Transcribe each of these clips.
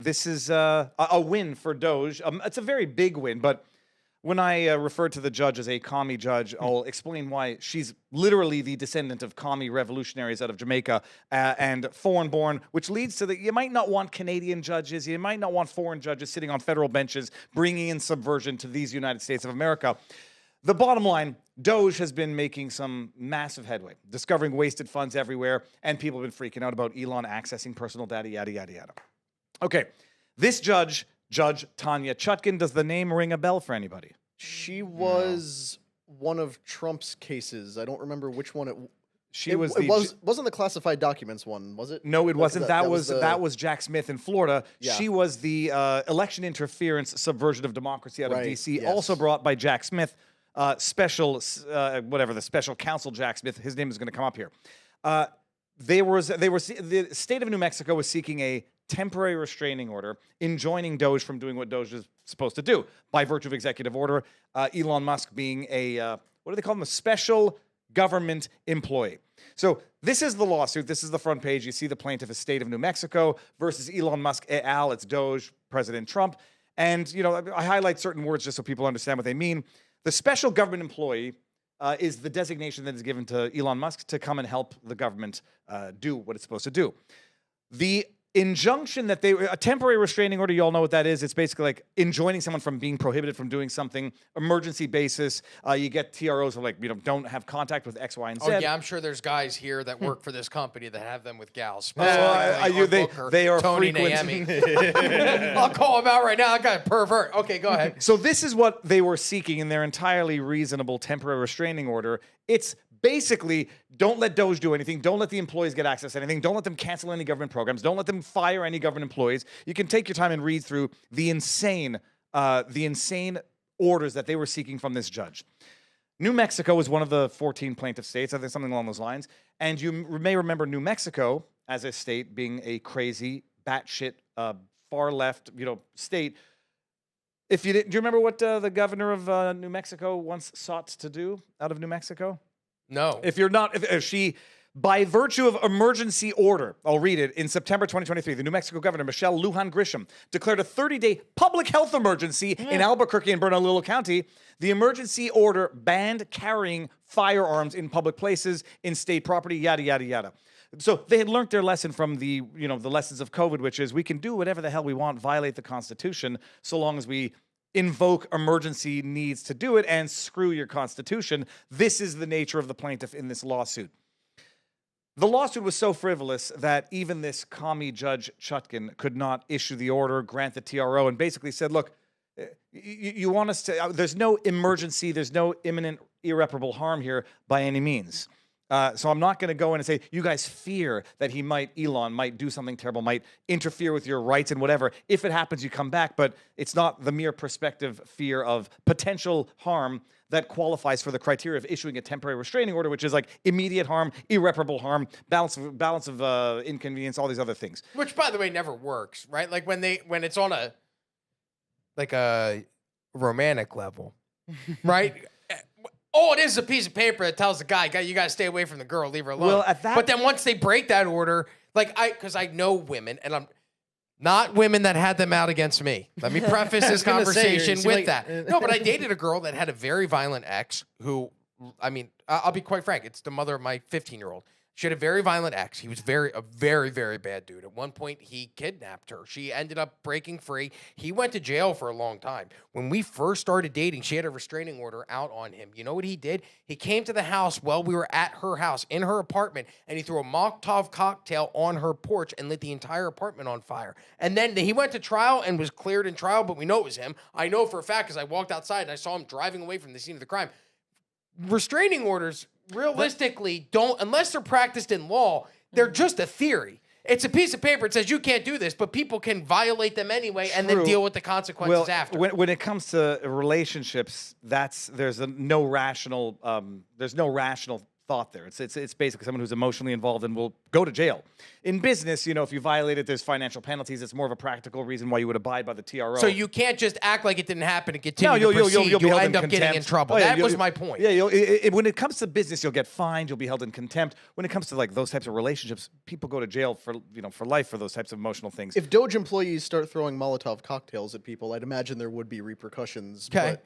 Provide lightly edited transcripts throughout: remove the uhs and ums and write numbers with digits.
this is a win for DOGE. It's a very big win, but when I refer to the judge as a commie judge, I'll explain why. She's literally the descendant of commie revolutionaries out of Jamaica and foreign-born, which leads to that you might not want Canadian judges, you might not want foreign judges sitting on federal benches, bringing in subversion to these United States of America. The bottom line, DOGE has been making some massive headway, discovering wasted funds everywhere, and people have been freaking out about Elon accessing personal data, yada, yada, yada. Okay, this judge, Judge Tanya Chutkan, does the name ring a bell for anybody? She was one of Trump's cases. I don't remember which one it wasn't the classified documents one, was it? No, it wasn't. That was Jack Smith in Florida. Yeah. She was the election interference subversion of democracy out of D.C., also brought by Jack Smith, the special counsel Jack Smith. His name is going to come up here. The state of New Mexico was seeking a temporary restraining order enjoining DOGE from doing what DOGE is supposed to do by virtue of executive order. Elon Musk being a, what do they call him? A special government employee. So this is the lawsuit. This is the front page. You see the plaintiff is state of New Mexico versus Elon Musk et al. It's DOGE, President Trump. And, you know, I highlight certain words just so people understand what they mean. The special government employee is the designation that is given to Elon Musk to come and help the government do what it's supposed to do. The injunction that a temporary restraining order, you all know what that is. It's basically like enjoining someone from being prohibited from doing something, emergency basis. You get TROs of like, you know, don't have contact with X, Y, and Z. Oh, yeah, I'm sure there's guys here that work for this company that have them with gals. They are Tony frequent. Naomi. I'll call him out right now. That guy pervert. Okay, go ahead. So this is what they were seeking in their entirely reasonable temporary restraining order. It's basically, don't let DOGE do anything. Don't let the employees get access to anything. Don't let them cancel any government programs. Don't let them fire any government employees. You can take your time and read through the insane orders that they were seeking from this judge. New Mexico was one of the 14 plaintiff states, I think something along those lines. And you may remember New Mexico as a state being a crazy, batshit, far left, state. If you didn't, do you remember what the governor of New Mexico once sought to do out of New Mexico? No. If she, by virtue of emergency order, I'll read it, in September 2023, the New Mexico governor, Michelle Lujan Grisham, declared a 30-day public health emergency in Albuquerque and Bernalillo County. The emergency order banned carrying firearms in public places, in state property, yada, yada, yada. So they had learned their lesson from the lessons of COVID, which is we can do whatever the hell we want, violate the Constitution, so long as we invoke emergency needs to do it, and screw your Constitution. This is the nature of the plaintiff in this lawsuit. The lawsuit was so frivolous that even this commie Judge Chutkin could not issue the order, grant the TRO, and basically said, look, you want us to, there's no emergency, there's no imminent irreparable harm here by any means. So I'm not going to go in and say, you guys fear that Elon might do something terrible, might interfere with your rights and whatever. If it happens, you come back. But it's not the mere prospective fear of potential harm that qualifies for the criteria of issuing a temporary restraining order, which is like immediate harm, irreparable harm, balance of inconvenience, all these other things. Which, by the way, never works, right? Like when it's on a romantic level, right? Oh, it is a piece of paper that tells the guy, you got to stay away from the girl, leave her alone. Well, but then once they break that order, because I know women, and I'm not women that had them out against me. Let me preface this conversation with that. No, but I dated a girl that had a very violent ex who, I'll be quite frank, it's the mother of my 15-year-old. She had a very violent ex. He was a very, very bad dude. At one point, he kidnapped her. She ended up breaking free. He went to jail for a long time. When we first started dating, she had a restraining order out on him. You know what he did? He came to the house while we were at her house, in her apartment, and he threw a Molotov cocktail on her porch and lit the entire apartment on fire. And then he went to trial and was cleared in trial, but we know it was him. I know for a fact because I walked outside and I saw him driving away from the scene of the crime. Restraining orders realistically don't, unless they're practiced in law, they're just a theory. It's a piece of paper. It says you can't do this, but people can violate them anyway and then deal with the consequences after. When it comes to relationships, there's no rational thought there. It's basically someone who's emotionally involved and will go to jail. In business, if you violate it, there's financial penalties. It's more of a practical reason why you would abide by the TRO. So you can't just act like it didn't happen and continue to proceed. You'll end up getting in trouble. That was my point. Yeah, when it comes to business, you'll get fined. You'll be held in contempt. When it comes to like those types of relationships, people go to jail for life for those types of emotional things. If DOGE employees start throwing Molotov cocktails at people, I'd imagine there would be repercussions. Okay. But,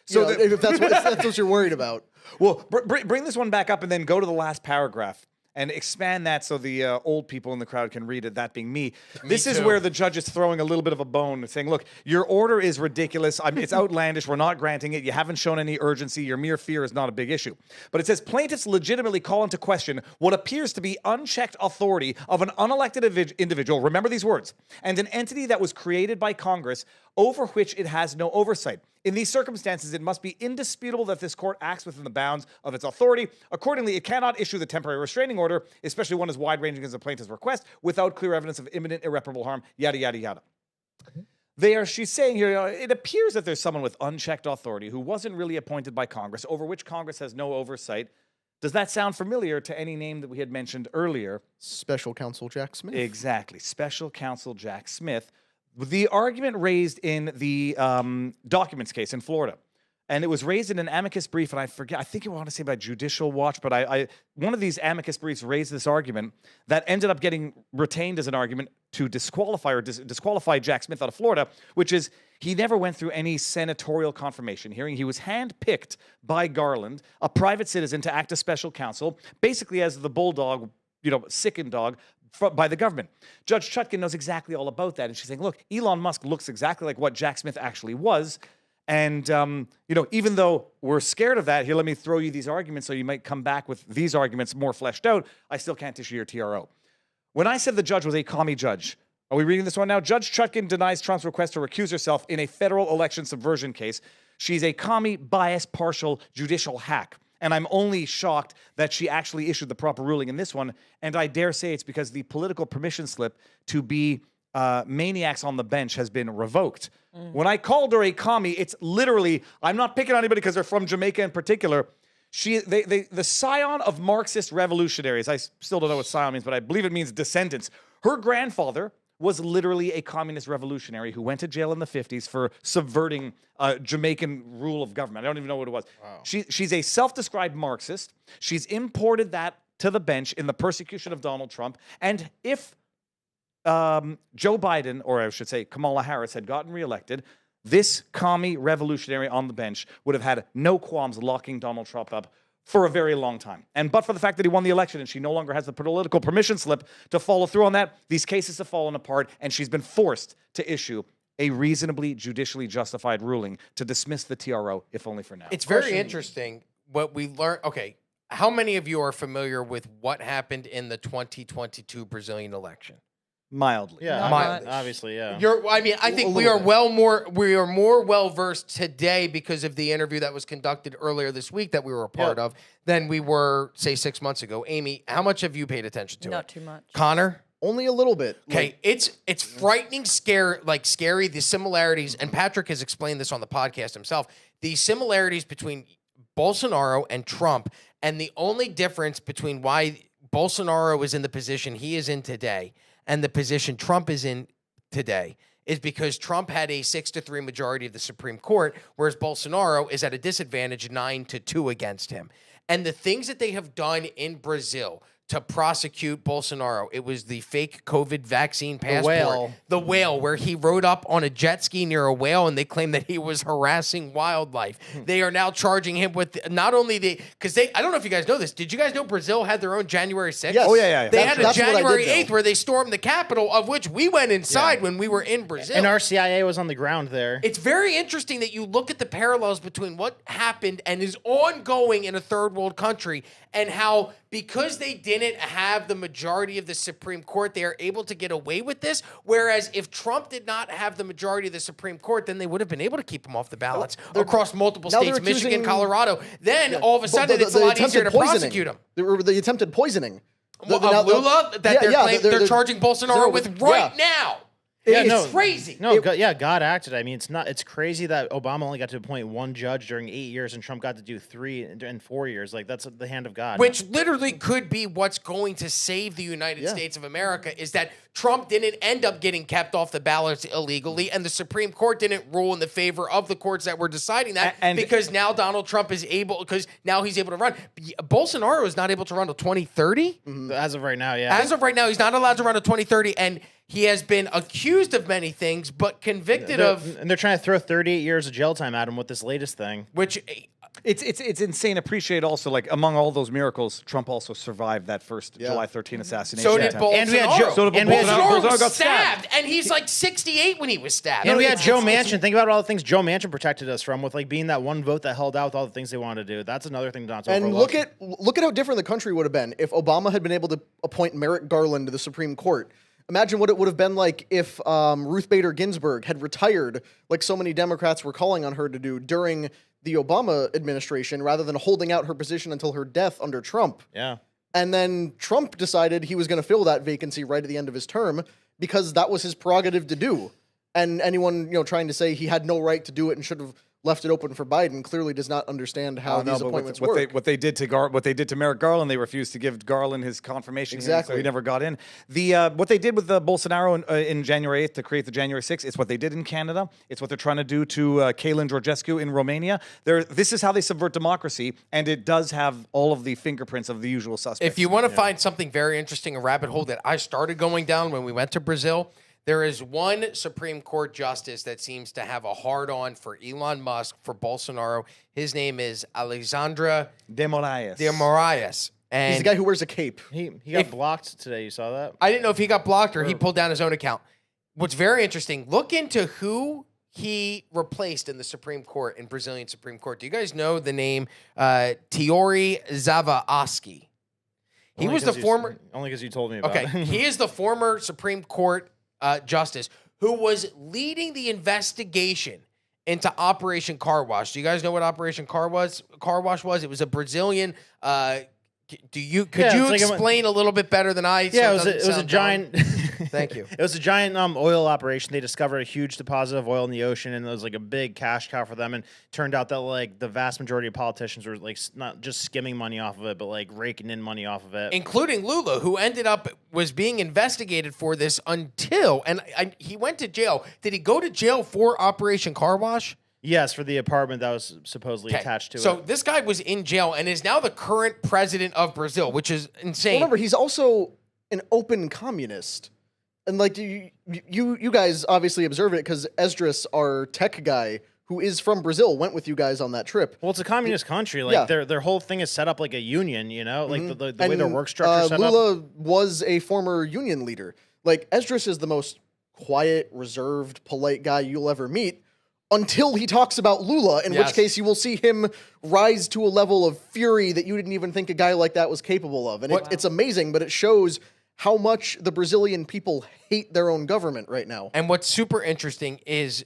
so if that's what you're worried about. Well, bring this one back up and then go to the last paragraph and expand that so the old people in the crowd can read it, that being me. This is where the judge is throwing a little bit of a bone, saying, look, your order is ridiculous. It's outlandish. We're not granting it. You haven't shown any urgency. Your mere fear is not a big issue. But it says plaintiffs legitimately call into question what appears to be unchecked authority of an unelected individual, remember these words, and an entity that was created by Congress over which it has no oversight. In these circumstances, it must be indisputable that this court acts within the bounds of its authority. Accordingly, it cannot issue the temporary restraining order, especially one as wide-ranging as the plaintiff's request, without clear evidence of imminent irreparable harm, yada, yada, yada. She's saying here, it appears that there's someone with unchecked authority who wasn't really appointed by Congress, over which Congress has no oversight. Does that sound familiar to any name that we had mentioned earlier? Special Counsel Jack Smith. Exactly. Special Counsel Jack Smith. The argument raised in the documents case in Florida, and it was raised in an amicus brief, and I think you want to say by Judicial Watch, but one of these amicus briefs raised this argument that ended up getting retained as an argument to disqualify Jack Smith out of Florida, which is he never went through any senatorial confirmation hearing. He was handpicked by Garland, a private citizen, to act as special counsel, basically as the bulldog, sickened dog, by the government. Judge Chutkan knows exactly all about that, and she's saying, look, Elon Musk looks exactly like what Jack Smith actually was, and, even though we're scared of that, here, let me throw you these arguments so you might come back with these arguments more fleshed out, I still can't issue your TRO. When I said the judge was a commie judge, are we reading this one now? Judge Chutkan denies Trump's request to recuse herself in a federal election subversion case. She's a commie, biased, partial, judicial hack. And I'm only shocked that she actually issued the proper ruling in this one. And I dare say it's because the political permission slip to be maniacs on the bench has been revoked. When I called her a commie, it's literally, I'm not picking on anybody because they're from Jamaica in particular. The scion of Marxist revolutionaries, I still don't know what scion means, but I believe it means descendants. Her grandfather was literally a communist revolutionary who went to jail in the 50s for subverting Jamaican rule of government. I don't even know what it was. Wow. She's a self-described Marxist. She's imported that to the bench in the persecution of Donald Trump. And if Joe Biden, or I should say Kamala Harris, had gotten reelected, this commie revolutionary on the bench would have had no qualms locking Donald Trump up for a very long time. But for the fact that he won the election and she no longer has the political permission slip to follow through on that, these cases have fallen apart, and she's been forced to issue a reasonably judicially justified ruling to dismiss the TRO, if only for now. It's very interesting what we learned. Okay, how many of you are familiar with what happened in the 2022 Brazilian election? Mildly. Yeah, obviously, yeah. I think we are more well versed today because of the interview that was conducted earlier this week that we were a part of than we were, say, 6 months ago. Amy, how much have you paid attention to it? Not too much. Connor? Only a little bit. Okay, it's frightening, scary, the similarities, and Patrick has explained this on the podcast himself, the similarities between Bolsonaro and Trump, and the only difference between why Bolsonaro is in the position he is in today and the position Trump is in today is because Trump had a 6-3 majority of the Supreme Court, whereas Bolsonaro is at a disadvantage 9-2 against him. And the things that they have done in Brazil to prosecute Bolsonaro, it was the fake COVID vaccine passport. The whale, where he rode up on a jet ski near a whale and they claimed that he was harassing wildlife. They are now charging him with not only because I don't know if you guys know this. Did you guys know Brazil had their own January 6th? Yes. Oh, yeah. They had a January 8th where they stormed the Capitol, of which we went inside when we were in Brazil. And our CIA was on the ground there. It's very interesting that you look at the parallels between what happened and is ongoing in a third world country and how, because they didn't have the majority of the Supreme Court, they are able to get away with this. Whereas if Trump did not have the majority of the Supreme Court, then they would have been able to keep him off the ballots across multiple states, Michigan, Colorado. Then all of a sudden it's a lot easier to prosecute him. The attempted poisoning. Lula that they're charging Bolsonaro with now. It's crazy. No, God acted. I mean, it's crazy that Obama only got to appoint one judge during 8 years and Trump got to do 3 in 4 years. Like, that's the hand of God. Which literally could be what's going to save the United States of America, is that Trump didn't end up getting kept off the ballots illegally, and the Supreme Court didn't rule in the favor of the courts that were deciding that, because now Donald Trump is able, because now he's able to run. Bolsonaro is not able to run until 2030? As of right now, yeah. As of right now, he's not allowed to run until 2030, and he has been accused of many things, but convicted of... And they're trying to throw 38 years of jail time at him with this latest thing. Which... It's insane. Appreciate also, like, among all those miracles, Trump also survived that first July 13 assassination. So did Bolsonaro. And we had Bolsonaro was stabbed, and he's like 68 when he was stabbed. And we had Joe Manchin. Think about all the things Joe Manchin protected us from, with like being that one vote that held out with all the things they wanted to do. That's another thing not to overlook. And look at how different the country would have been if Obama had been able to appoint Merrick Garland to the Supreme Court. Imagine what it would have been like if Ruth Bader Ginsburg had retired, like so many Democrats were calling on her to do during the Obama administration, rather than holding out her position until her death under Trump. Yeah. And then Trump decided he was going to fill that vacancy right at the end of his term because that was his prerogative to do. And anyone, trying to say he had no right to do it and should have left it open for Biden clearly does not understand how these appointments work. What they did to Merrick Garland, they refused to give Garland his confirmation. Exactly. So he never got in. What they did with Bolsonaro in January 8th to create the January 6th, it's what they did in Canada. It's what they're trying to do to Kalin Georgescu in Romania. This is how they subvert democracy, and it does have all of the fingerprints of the usual suspects. If you want to find something very interesting, a rabbit hole that I started going down when we went to Brazil, there is one Supreme Court justice that seems to have a hard-on for Elon Musk, for Bolsonaro. His name is Alexandre de Moraes. And he's the guy who wears a cape. He got blocked today. You saw that? I didn't know if he got blocked or he pulled down his own account. What's very interesting, look into who he replaced in the Supreme Court, in Brazilian Supreme Court. Do you guys know the name Teori Zavascki? He was the former... Only because you told me about it. Okay, he is the former Supreme Court justice who was leading the investigation into Operation Car Wash. Do you guys know what Operation Car Wash was? It was a Brazilian. Could you explain a little bit better than I? Yeah, it was a giant. Thank you. It was a giant oil operation. They discovered a huge deposit of oil in the ocean, and it was like a big cash cow for them. And turned out that like the vast majority of politicians were like not just skimming money off of it, but like raking in money off of it, including Lula, who was being investigated for this until he went to jail. Did he go to jail for Operation Car Wash? Yes, for the apartment that was supposedly attached to it. So this guy was in jail and is now the current president of Brazil, which is insane. Well, remember, he's also an open communist. And like you guys obviously observe it because Esdras, our tech guy, who is from Brazil, went with you guys on that trip. Well, it's a communist country. Like their whole thing is set up like a union, like the way their work structure is set up. Lula was a former union leader. Like Esdras is the most quiet, reserved, polite guy you'll ever meet. Until he talks about Lula, in which case you will see him rise to a level of fury that you didn't even think a guy like that was capable of. And it's amazing, but it shows how much the Brazilian people hate their own government right now. And what's super interesting is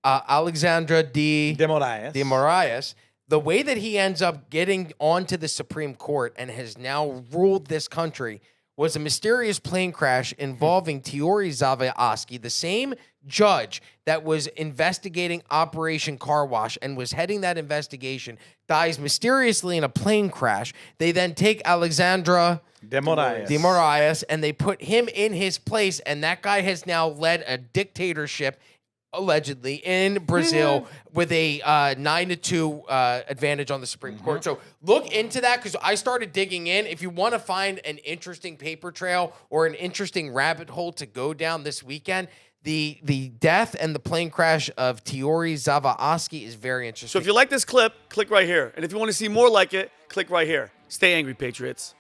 Alexandre de Moraes, the way that he ends up getting onto the Supreme Court and has now ruled this country was a mysterious plane crash involving Teori Zavascki, the same judge that was investigating Operation Car Wash and was heading that investigation, dies mysteriously in a plane crash. They then take Alexandre de Moraes and they put him in his place, and that guy has now led a dictatorship, allegedly, in Brazil with a 9-2 advantage on the Supreme Court. So look into that, because I started digging in. If you want to find an interesting paper trail or an interesting rabbit hole to go down this weekend, the death and the plane crash of Teori Zavascki is very interesting. So if you like this clip, click right here. And if you want to see more like it, click right here. Stay angry, Patriots.